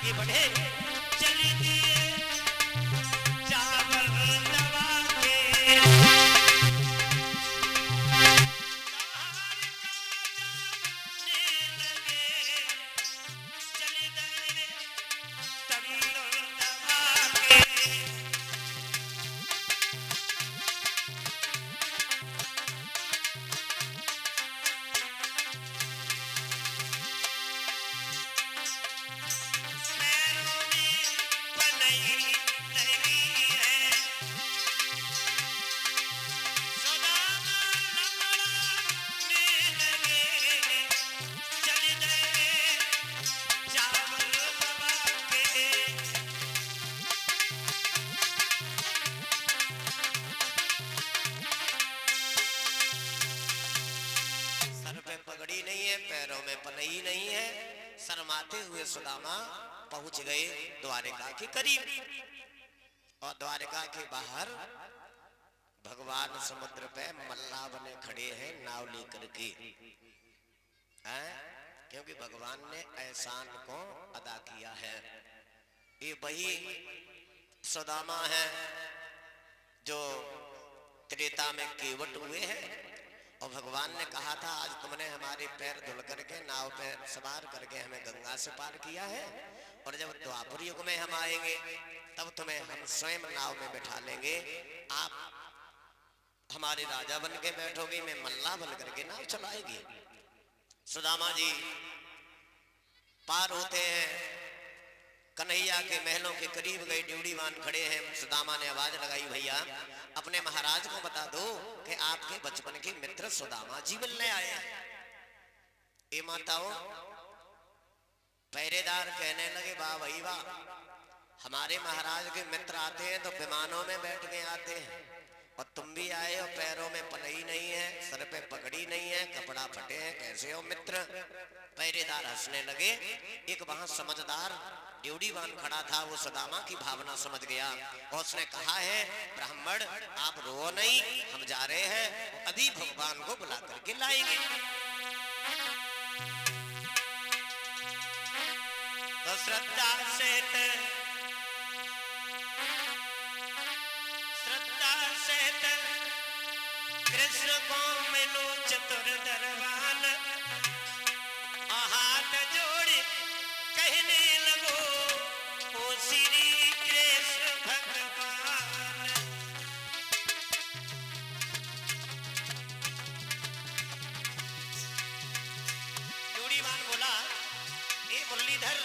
आगे बढ़े चली दिए चावल दबा के शर्माते हुए सुदामा पहुंच गए द्वारिका के करीब और द्वारिका के बाहर भगवान समुद्र पे मल्लाह बने खड़े हैं नाव लेकर के हैं, क्योंकि भगवान ने एहसान को अदा किया है। ये वही सुदामा है जो त्रेता में केवट हुए हैं और भगवान ने कहा था आज तुमने हमारे पैर धुल करके नाव पे सवार करके हमें गंगा से पार किया है और जब द्वापर युग में हम आएंगे तब तुम्हें हम स्वयं नाव में बिठा लेंगे, आप हमारे राजा बन के बैठोगे, मैं मल्लाह बन करके नाव चलाएगी। सुदामा जी पार होते हैं, कन्हैया के महलों के करीब गए, ड्यूडीवान खड़े हैं। सुदामा ने आवाज लगाई भैया अपने महाराज को बता दो कि आपके बचपन के मित्र सुदामा जी मिलने आए हैं। ये माताओं पहरेदार कहने लगे वाह भाई वाह, हमारे महाराज के मित्र आते हैं तो विमानों में बैठ के आते हैं और तुम भी आए हो, पैरों में पलई नहीं है, सर पे पगड़ी नहीं है, कपड़ा फटे हैं, कैसे हो मित्र। पहरेदार हंसने लगे। एक वहां समझदार ड्यूडीवान खड़ा था, वो सुदामा की भावना समझ गया और उसने कहा है ब्राह्मण आप रो नहीं, हम जा रहे हैं अभी भगवान को बुला करके लाएंगे। तो श्रद्धा से कृष्ण को मिलो चतुर दरबान, हाथ जोड़ कहने लगो ओ श्री कृष्ण भगवान। ड्यूडीवान बोला ए मुरलीधर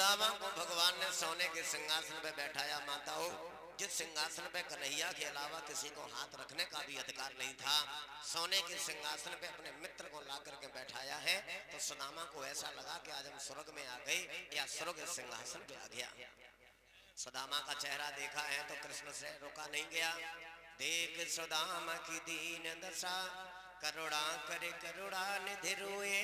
सुदामा को भगवान ने सोने के सिंहासन पे बैठाया। माताओं, जिस सिंहासन पे कन्हैया के अलावा किसी को हाथ रखने का भी अधिकार नहीं था, सोने के सिंहासन पे अपने मित्र को ला करके बैठाया है। तो सुदामा को ऐसा लगा कि आज हम स्वर्ग में आ गए या स्वर्ग सिंहासन पे आ गया। सुदामा का चेहरा देखा है तो कृष्ण से रुका नहीं गया। देख सुदामा की दीन दशा, करुणा करे करुणा निधि रोए,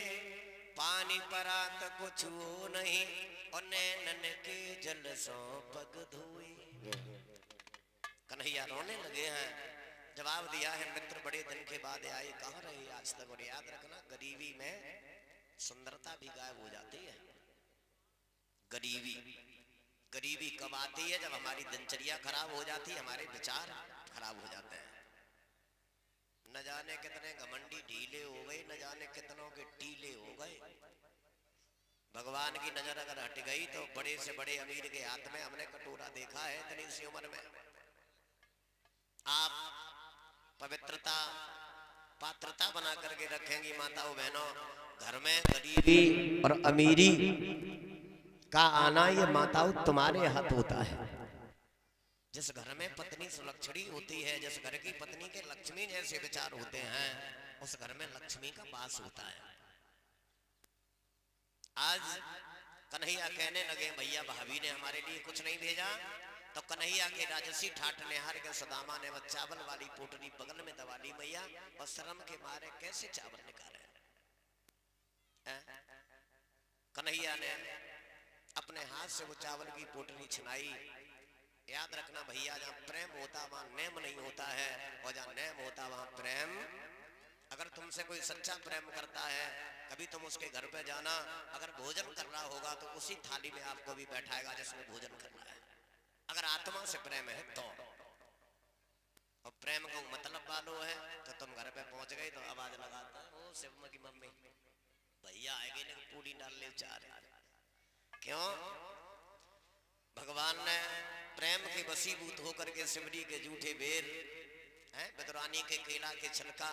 पानी परा तो कुछ नहीं, और नैनन के जल सो पग धोए। कन्हैया रोने लगे हैं। जवाब दिया है, मित्र बड़े दिन के बाद आए, कहाँ रहे आज तक। और याद रखना, गरीबी में सुंदरता भी गायब हो जाती है। गरीबी कब आती है? जब हमारी दिनचर्या खराब हो जाती है, हमारे विचार खराब हो जाते हैं। न जाने कितने घमंडी ढीले हो गए, न जाने कितनों के टीले हो गए। भगवान की नजर अगर हट गई तो बड़े से बड़े अमीर के हाथ में हमने कटोरा देखा है इतनी सी उम्र में। आप पवित्रता पात्रता बना करके रखेंगी माताओं बहनों, घर में गरीबी और अमीरी का आना ये माताओं तुम्हारे हाथ होता है। जिस घर में पत्नी सुलक्षणी होती है, जिस घर की पत्नी के लक्ष्मी जैसे विचार होते हैं, उस घर में लक्ष्मी का वास होता है। आज कन्हैया कहने लगे, भैया भाभी ने हमारे लिए कुछ नहीं भेजा। तो कन्हैया के राजसी ठाठ निहार के सुदामा ने वह चावल वाली पोटली बगल में दबा ली मैया, और शर्म के मारे कैसे चावल निकाले। कन्हैया ने अपने हाथ से वो चावल की पोटली छिनाई। याद रखना भैया, जहाँ प्रेम होता वहां नेम नहीं होता है, और जहाँ नेम होता वहां प्रेम। अगर तुमसे कोई सच्चा प्रेम करता है, कभी तुम उसके घर पे जाना, अगर भोजन कर रहा होगा तो उसी थाली में आपको भी बैठाएगा जिसमें भोजन करना है। अगर आत्मा से प्रेम है तो, और प्रेम का मतलब वालों है तो तुम घर पे पहुंच गए तो आवाज लगाता है, ओ शिवम की मम्मी भैया आएगी ना, पूरी डाल ले चार। क्यों? भगवान ने प्रेम के वशीभूत होकर के शिवरी के जूठे बेर है, विदुरानी के केला के छिलका,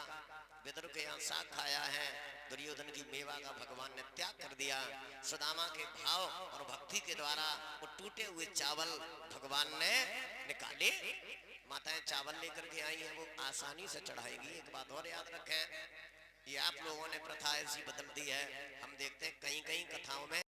विदुर के यहाँ साग खाया है, दुर्योधन की मेवा का भगवान ने त्याग कर दिया। सुदामा के भाव और भक्ति के द्वारा वो टूटे हुए चावल भगवान ने निकाले। माताएं चावल लेकर के आई हैं, वो आसानी से चढ़ाएगी। एक बात और याद रखें, ये आप लोगों ने प्रथा ऐसी बदल दी है। हम देखते हैं कहीं कहीं कथाओं में